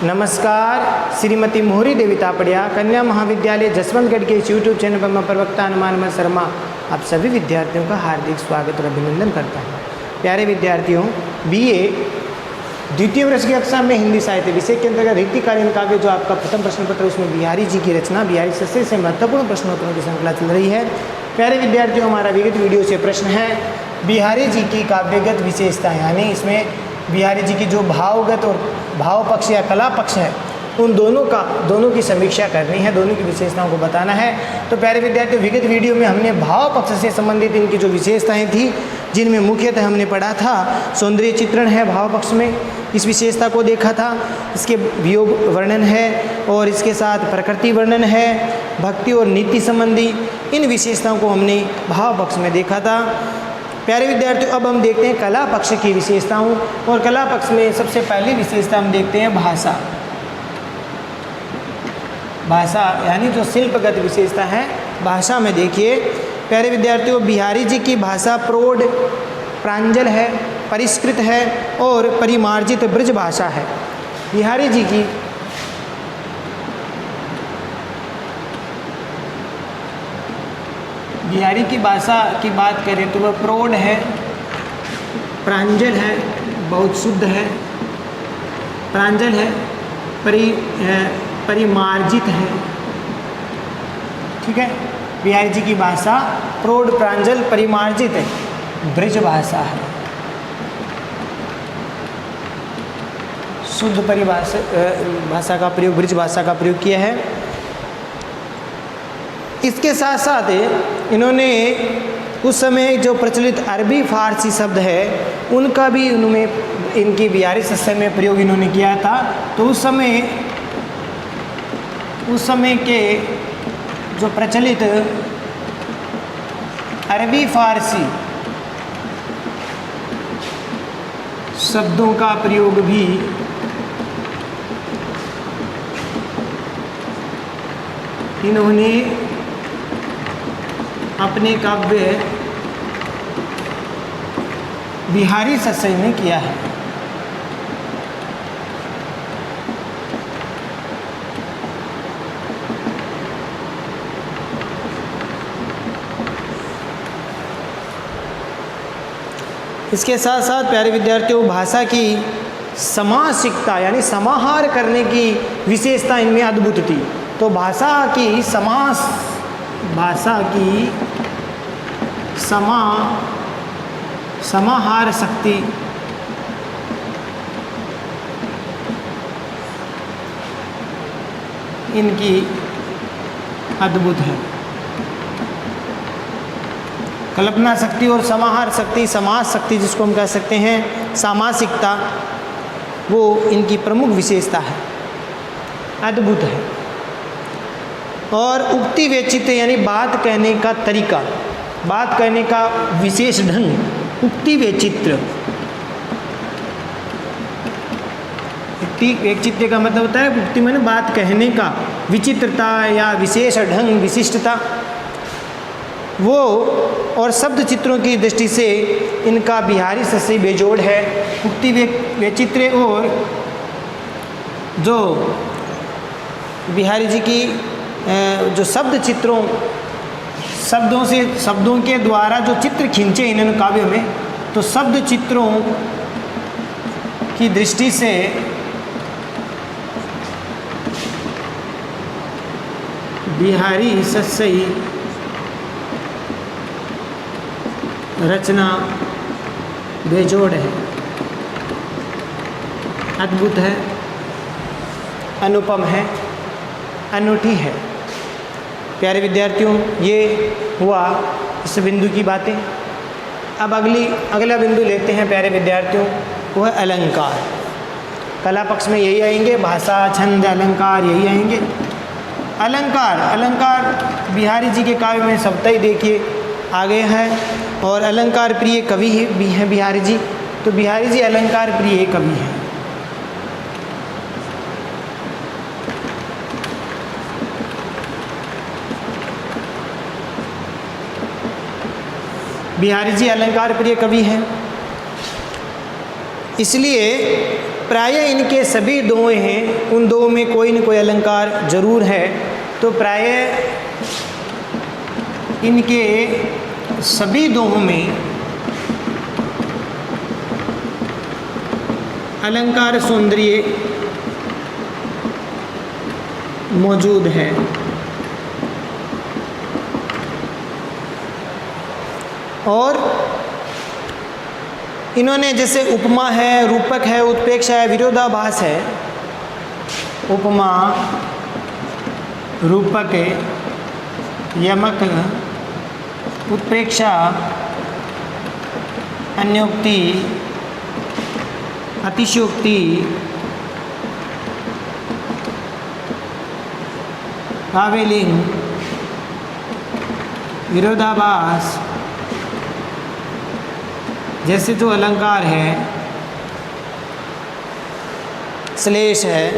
नमस्कार, श्रीमती मोहरी देवी तापड़िया कन्या महाविद्यालय जसवंतगढ़ के इस यूट्यूब चैनल पर मैं प्रवक्ता हनुमान शर्मा आप सभी विद्यार्थियों का हार्दिक स्वागत और अभिनंदन करता हूँ। प्यारे विद्यार्थियों, बीए द्वितीय वर्ष की कक्षा में हिंदी साहित्य विषय के अंतर्गत रीतिकालीन काव्य जो आपका प्रथम प्रश्न पत्र, उसमें बिहारी जी की रचना बिहारी सस्से से महत्वपूर्ण प्रश्नोत्तरों की श्रृंखला चल रही है। प्यारे विद्यार्थियों, हमारा विगत वीडियो से प्रश्न है बिहारी जी की काव्यगत विशेषता, यानी इसमें बिहारी जी की जो भावगत और भाव पक्ष या कला पक्ष है उन दोनों की समीक्षा करनी है, दोनों की विशेषताओं को बताना है। तो प्यारे विद्यार्थियों, विगत वीडियो में हमने भाव पक्ष से संबंधित इनकी जो विशेषताएं थी, जिनमें मुख्यतः हमने पढ़ा था सौंदर्य चित्रण है भाव पक्ष में, इस विशेषता को देखा था। इसके वियोग वर्णन है और इसके साथ प्रकृति वर्णन है, भक्ति और नीति संबंधी इन विशेषताओं को हमने भाव पक्ष में देखा था। प्यारे विद्यार्थियों, अब हम देखते हैं कला पक्ष की विशेषताओं, और कला पक्ष में सबसे पहली विशेषता हम देखते हैं भाषा। भाषा यानी जो शिल्पगत विशेषता है भाषा में देखिए प्यारे विद्यार्थियों, बिहारी जी की भाषा प्रौढ़ प्रांजल है, परिष्कृत है और परिमार्जित ब्रज भाषा है। बिहारी जी की बिहारी की भाषा की बात करें तो वह प्रौढ़ है, प्रांजल है, बहुत शुद्ध है, प्रांजल है, परिमार्जित है। ठीक है, बिहारी जी की भाषा प्रौढ़ प्रांजल परिमार्जित है, ब्रज भाषा है, शुद्ध परिभाषा भाषा का प्रयोग, ब्रज भाषा का प्रयोग किया है। इसके साथ साथ इन्होंने उस समय जो प्रचलित अरबी फारसी शब्द है उनका भी उनमें इनकी बिहारी सस्से में प्रयोग इन्होंने किया था। तो उस समय के जो प्रचलित अरबी फारसी शब्दों का प्रयोग भी इन्होंने अपने काव्य बिहारी सस्से में किया है। इसके साथ साथ प्यारे विद्यार्थियों, भाषा की समासिकता यानी समाहार करने की विशेषता इनमें अद्भुत थी। तो भाषा की समाहार शक्ति इनकी अद्भुत है। कल्पना शक्ति और समाहार शक्ति, समास शक्ति जिसको हम कह सकते हैं, सामासिकता, वो इनकी प्रमुख विशेषता है, अद्भुत है। और उक्ति वैचित्र्य यानी बात कहने का तरीका, बात कहने का विशेष ढंग, उक्ति वैचित्र्य। उक्ति वैचित्र्य का मतलब होता है उक्ति माने बात कहने का विचित्रता या विशेष ढंग, विशिष्टता, वो और शब्द चित्रों की दृष्टि से इनका बिहारी सस्से बेजोड़ है। उक्ति वैचित्र्य और जो बिहारी जी की जो शब्द चित्रों, शब्दों के द्वारा जो चित्र खींचे इन्होंने काव्य में, तो शब्द चित्रों की दृष्टि से बिहारी सस्से रचना बेजोड़ है, अद्भुत है, अनुपम है, अनूठी है। प्यारे विद्यार्थियों, ये हुआ इस बिंदु की बातें। अब अगला बिंदु लेते हैं प्यारे विद्यार्थियों, वो है अलंकार। कला पक्ष में यही आएंगे, भाषा, छंद, अलंकार यही आएंगे। अलंकार बिहारी जी के काव्य में सबता ही देखिए आगे है, और अलंकार प्रिय कवि भी हैं बिहारी जी। तो बिहारी जी अलंकार प्रिय कवि हैं। बिहारी जी अलंकार प्रिय कवि हैं। इसलिए प्रायः इनके सभी दोहे हैं, उन दो में कोई न कोई अलंकार जरूर है। तो प्रायः इनके सभी दोहों में अलंकार सौंदर्य मौजूद है। और इन्होंने जैसे उपमा है, रूपक है, उत्प्रेक्षा है, विरोधाभास है। उपमा, रूपक, यमक, उत्प्रेक्षा, अन्योक्ति, अतिशयोक्ति, काव्यलिंग, विरोधाभास जैसे जो अलंकार है, श्लेष है,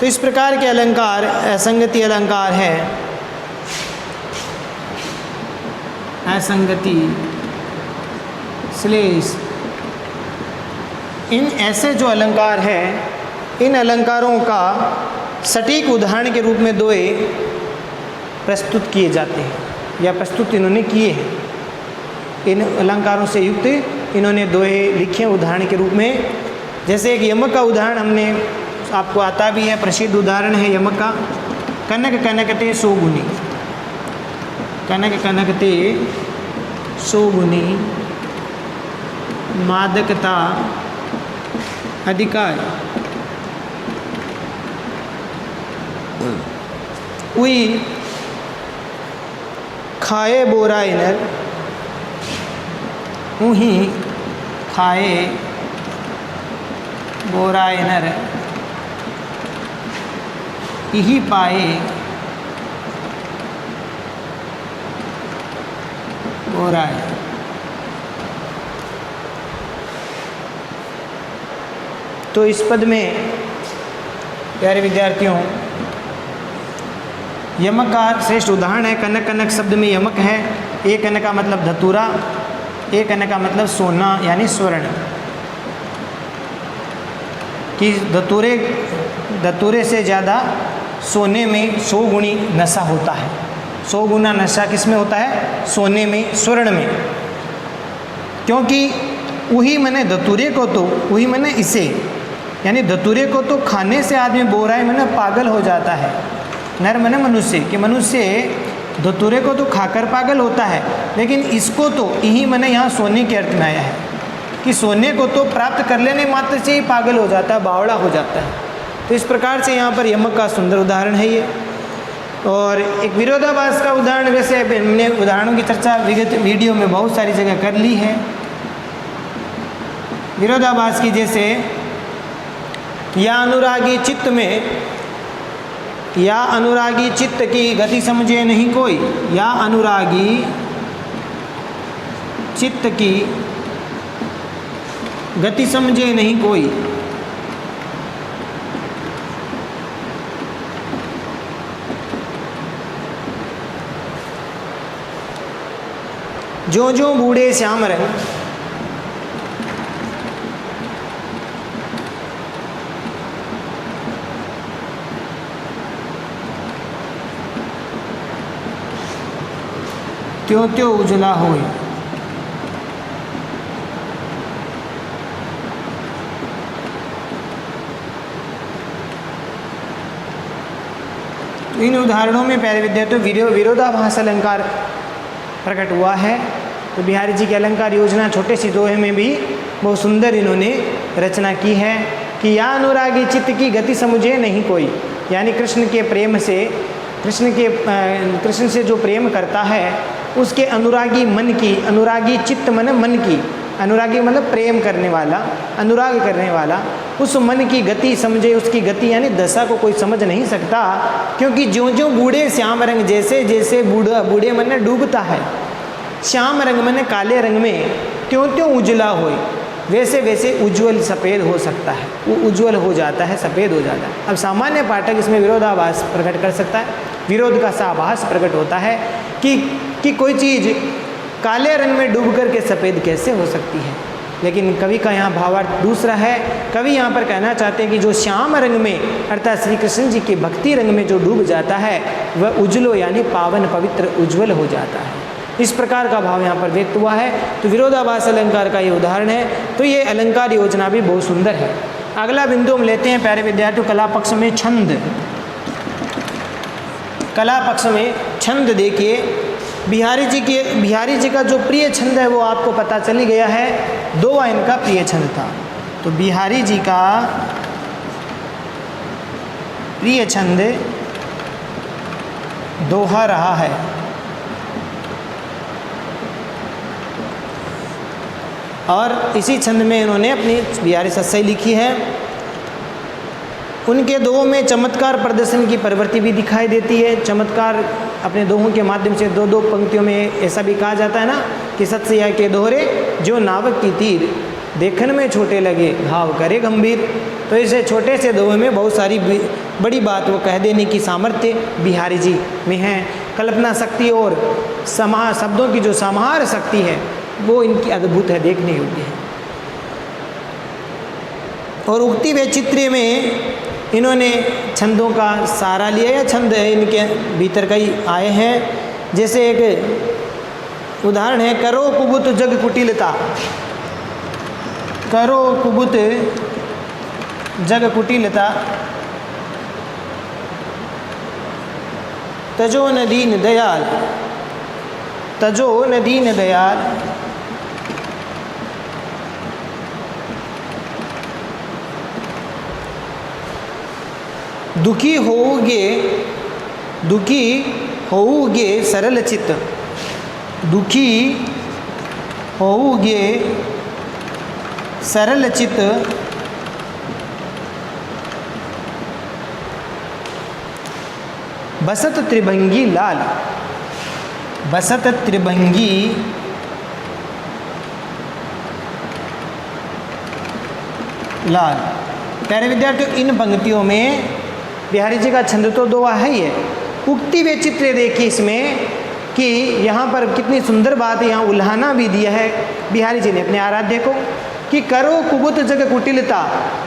तो इस प्रकार के अलंकार असंगति अलंकार है। असंगति, श्लेष, इन ऐसे जो अलंकार है, इन अलंकारों का सटीक उदाहरण के रूप में दोहे प्रस्तुत किए जाते हैं या प्रस्तुत इन्होंने किए हैं। इन अलंकारों से युक्त इन्होंने दोहे लिखे उदाहरण के रूप में। जैसे एक यमक का उदाहरण हमने आपको आता भी है, प्रसिद्ध उदाहरण है यमक का। कनक कनकते सोगुनी, कनक कनकते सोगुनी, मादकता अधिकार, उई खाए बोराए नर, उही खाए बोराए नर, इही पाए बोराए। तो इस पद में प्यारे विद्यार्थियों यमक का श्रेष्ठ उदाहरण है। कनक, कनक शब्द में यमक है। एक कनक का मतलब धतूरा, एक कनक का मतलब सोना यानी स्वर्ण। कि धतूरे से ज़्यादा सोने में 100 गुणी नशा होता है। 100 गुना नशा किस में होता है? सोने में, स्वर्ण में। क्योंकि वही मैंने धतूरे को तो वही मैंने इसे यानी धतूरे को तो खाने से आदमी बोराए मैंने पागल हो जाता है। नर मैंने मनुष्य कि मनुष्य धतूरे को तो खाकर पागल होता है, लेकिन इसको तो यही मैंने यहाँ सोने के अर्थ में आया है कि सोने को तो प्राप्त कर लेने मात्र से ही पागल हो जाता है, बावड़ा हो जाता है। तो इस प्रकार से यहाँ पर यमक का सुंदर उदाहरण है ये। और एक विरोधाभास का उदाहरण, वैसे हमने उदाहरणों की चर्चा विगत वीडियो में बहुत सारी जगह कर ली है। विरोधाभास की जैसे या अनुरागी चित्त में, या अनुरागी चित्त की गति समझे नहीं कोई, या अनुरागी चित्त की गति समझे नहीं कोई। जो जो बूढ़े श्याम रंग, त्यों त्यों उजला होए। तो इन उदाहरणों में प्यारे विद्यार्थियों विरोधाभास अलंकार प्रकट हुआ है। तो बिहारी जी की अलंकार योजना छोटे सी दोहे में भी बहुत सुंदर इन्होंने रचना की है कि या अनुरागी चित्त की गति समझे नहीं कोई, यानी कृष्ण के प्रेम से, कृष्ण से जो प्रेम करता है उसके अनुरागी मन की, अनुरागी चित्त मन मन की, अनुरागी मतलब प्रेम करने वाला, अनुराग करने वाला, उस मन की गति समझे, उसकी गति यानी दशा को कोई समझ नहीं सकता। क्योंकि ज्यों ज्यों बूढ़े श्याम रंग, जैसे जैसे बूढ़े मन में डूबता है श्याम रंग मन काले रंग में, त्यों त्यों उजला होए, वैसे वैसे उज्ज्वल सफ़ेद हो सकता है, वो उज्ज्वल हो जाता है, सफ़ेद हो जाता है। अब सामान्य पाठक इसमें विरोधाभास प्रकट कर सकता है, विरोध का साभास प्रकट होता है कि कोई चीज़ काले रंग में डूब करके सफ़ेद कैसे हो सकती है। लेकिन कवि का यहाँ भावार्थ दूसरा है। कवि यहाँ पर कहना चाहते हैं कि जो श्याम रंग में अर्थात श्री कृष्ण जी के भक्ति रंग में जो डूब जाता है वह उज्ज्वलो यानी पावन पवित्र उज्ज्वल हो जाता है। इस प्रकार का भाव यहाँ पर व्यक्त हुआ है। तो विरोधाभास अलंकार का ये उदाहरण है। तो ये अलंकार योजना भी बहुत सुंदर है। अगला बिंदु हम लेते हैं प्यारे विद्यार्थियों, कला पक्ष में छंद। कला पक्ष में छंद देखिए, बिहारी जी का जो प्रिय छंद है वो आपको पता चल ही गया है। दोहा इनका प्रिय छंद था। तो बिहारी जी का प्रिय छंद दोहा रहा है। और इसी छंद में इन्होंने अपनी बिहारी सत्सई लिखी है। उनके दोहों में चमत्कार प्रदर्शन की प्रवृत्ति भी दिखाई देती है। चमत्कार अपने दोहों के माध्यम से दो दो पंक्तियों में ऐसा भी कहा जाता है ना कि सत्सैया के दोहरे जो नावक की तीर देखने में छोटे लगे भाव करे गंभीर। तो इसे छोटे से दोहे में बहुत सारी बड़ी बात वो कह देने की सामर्थ्य बिहारी जी में है। कल्पना शक्ति और शब्दों की जो समाहार शक्ति है वो इनकी अद्भुत है, देखने योग्य है। और उक्ति वैचित्र्य में इन्होंने छंदों का सहारा लिया या छंद इनके भीतर कई आए हैं। जैसे एक उदाहरण है, करो कुबुत जग कुटिलता। करो कुबुत जग कुटिलता, तजो न दीन दयाल, तजो न दीन दयाल। दुखी होऊगे सरल चित्त, दुखी होऊगे सरल चित्त, बसत त्रिभंगी लाल, बसत त्रिभंगी लाल। प्यारे विद्यार्थियों, इन पंक्तियों में बिहारी जी का छंद तो दोहा है ही है। उक्ति वैचित्र्य देखिए इसमें कि यहाँ पर कितनी सुंदर बात है। यहाँ उल्हाना भी दिया है बिहारी जी ने अपने आराध्य को कि करो कुबुत जग कुटिलता,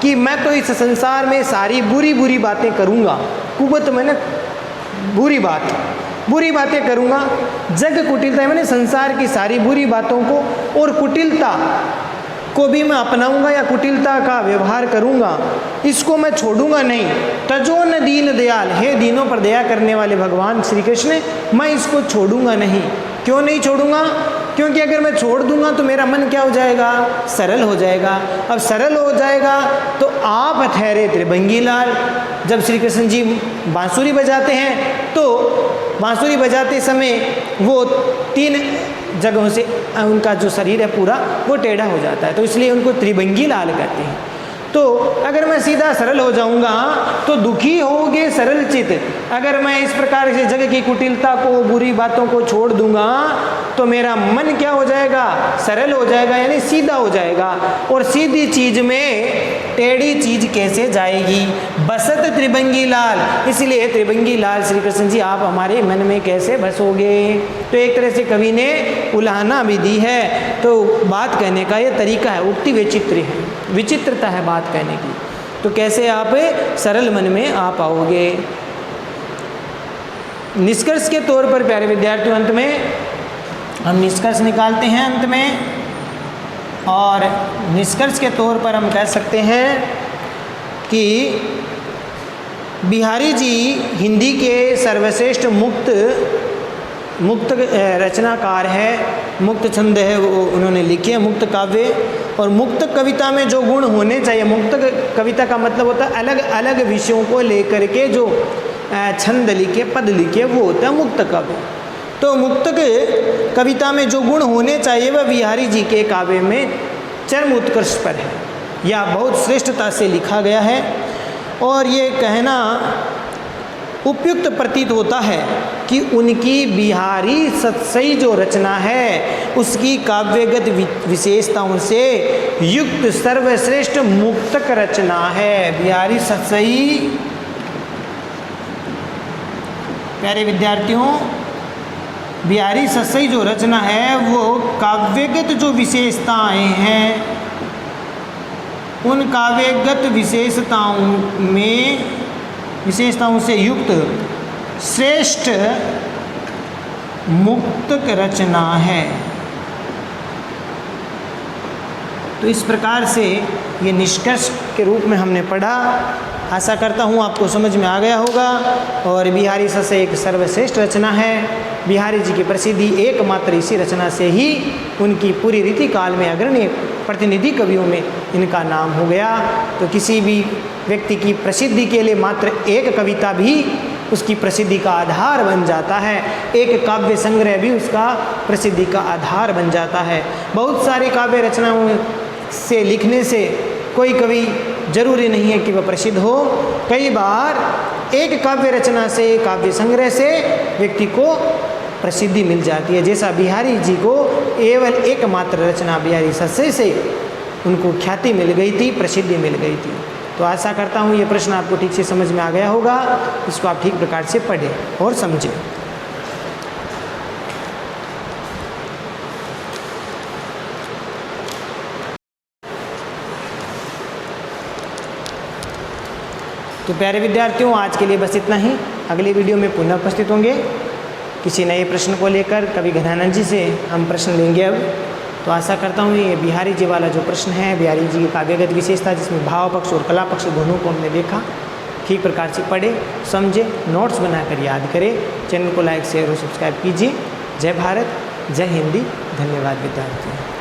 कि मैं तो इस संसार में सारी बुरी बुरी बातें करूँगा। कुबुत मैंने बुरी बातें करूँगा। जग कुटिलता मैंने संसार की सारी बुरी बातों को और कुटिलता को भी मैं अपनाऊंगा या कुटिलता का व्यवहार करूंगा, इसको मैं छोड़ूंगा नहीं। तजो न दीन दयाल, हे दीनों पर दया करने वाले भगवान श्री कृष्ण, मैं इसको छोड़ूंगा नहीं। क्यों नहीं छोड़ूंगा? क्योंकि अगर मैं छोड़ दूंगा तो मेरा मन क्या हो जाएगा? सरल हो जाएगा। अब सरल हो जाएगा तो आप ठहरे त्रिभंगी लाल। जब श्री कृष्ण जी बांसुरी बजाते हैं तो बांसुरी बजाते समय वो 3 जगहों से उनका जो शरीर है पूरा वो टेढ़ा हो जाता है, तो इसलिए उनको त्रिभंगी लाल कहते हैं। तो अगर मैं सीधा सरल हो जाऊंगा तो दुखी होगे सरल चित। अगर मैं इस प्रकार से जग की कुटिलता को, बुरी बातों को छोड़ दूंगा तो मेरा मन क्या हो जाएगा? सरल हो जाएगा, यानी सीधा हो जाएगा। और सीधी चीज में टेढ़ी चीज कैसे जाएगी? बसत त्रिभंगी लाल, इसलिए त्रिभंगी लाल श्री कृष्ण जी आप हमारे मन में कैसे बसोगे? तो एक तरह से कवि ने उल्हाना भी दी है। तो बात कहने का ये तरीका है, उक्ति वैचित्र्य है, विचित्रता है बात कहने की। तो कैसे आप सरल मन में आ पाओगे? निष्कर्ष के तौर पर प्यारे विद्यार्थियों, अंत में हम निष्कर्ष निकालते हैं अंत में, और निष्कर्ष के तौर पर हम कह सकते हैं कि बिहारी जी हिंदी के सर्वश्रेष्ठ मुक्त रचनाकार है। मुक्त छंद है वो उन्होंने लिखे हैं, मुक्त काव्य। और मुक्त कविता में जो गुण होने चाहिए, मुक्त कविता का मतलब होता है अलग अलग विषयों को लेकर के जो छंद लिखे, पद लिखे, वो होता है मुक्त काव्य। तो मुक्त कविता में जो गुण होने चाहिए वह बिहारी जी के काव्य में चरम उत्कर्ष पर है, या बहुत श्रेष्ठता से लिखा गया है। और ये कहना उपयुक्त प्रतीत होता है कि उनकी बिहारी सत्सई जो रचना है उसकी काव्यगत विशेषताओं से युक्त सर्वश्रेष्ठ मुक्तक रचना है बिहारी सत्सई। प्यारे विद्यार्थियों, बिहारी सत्सई जो रचना है वो काव्यगत जो विशेषताएं हैं उन काव्यगत विशेषताओं से युक्त श्रेष्ठ मुक्तक रचना है। तो इस प्रकार से ये निष्कर्ष के रूप में हमने पढ़ा। आशा करता हूँ आपको समझ में आ गया होगा। और बिहारी सस एक सर्वश्रेष्ठ रचना है। बिहारी जी की प्रसिद्धि एकमात्र इसी रचना से ही उनकी पूरी रीति काल में अग्रणी प्रतिनिधि कवियों में इनका नाम हो गया। तो किसी भी व्यक्ति की प्रसिद्धि के लिए मात्र एक कविता भी उसकी प्रसिद्धि का आधार बन जाता है। एक काव्य संग्रह भी उसका प्रसिद्धि का आधार बन जाता है। बहुत सारी काव्य रचनाओं से लिखने से कोई कवि जरूरी नहीं है कि वह प्रसिद्ध हो। कई बार एक काव्य रचना से, काव्य संग्रह से व्यक्ति को प्रसिद्धि मिल जाती है। जैसा बिहारी जी को केवल एकमात्र रचना बिहारी सस्से से उनको ख्याति मिल गई थी, प्रसिद्धि मिल गई थी। तो आशा करता हूँ ये प्रश्न आपको ठीक से समझ में आ गया होगा। इसको आप ठीक प्रकार से पढ़ें और समझें। तो प्यारे विद्यार्थियों, आज के लिए बस इतना ही। अगले वीडियो में पुनः उपस्थित होंगे किसी नए प्रश्न को लेकर। कवि घनानंद जी से हम प्रश्न लेंगे अब। तो आशा करता हूँ ये बिहारी जी वाला जो प्रश्न है, बिहारी जी की काव्यगत विशेषता जिसमें भाव पक्ष और कला पक्ष दोनों को हमने देखा, ठीक प्रकार से पढ़े, समझे, नोट्स बनाकर याद करें। चैनल को लाइक, शेयर और सब्सक्राइब कीजिए। जय भारत, जय हिंदी। धन्यवाद विद्यार्थियों।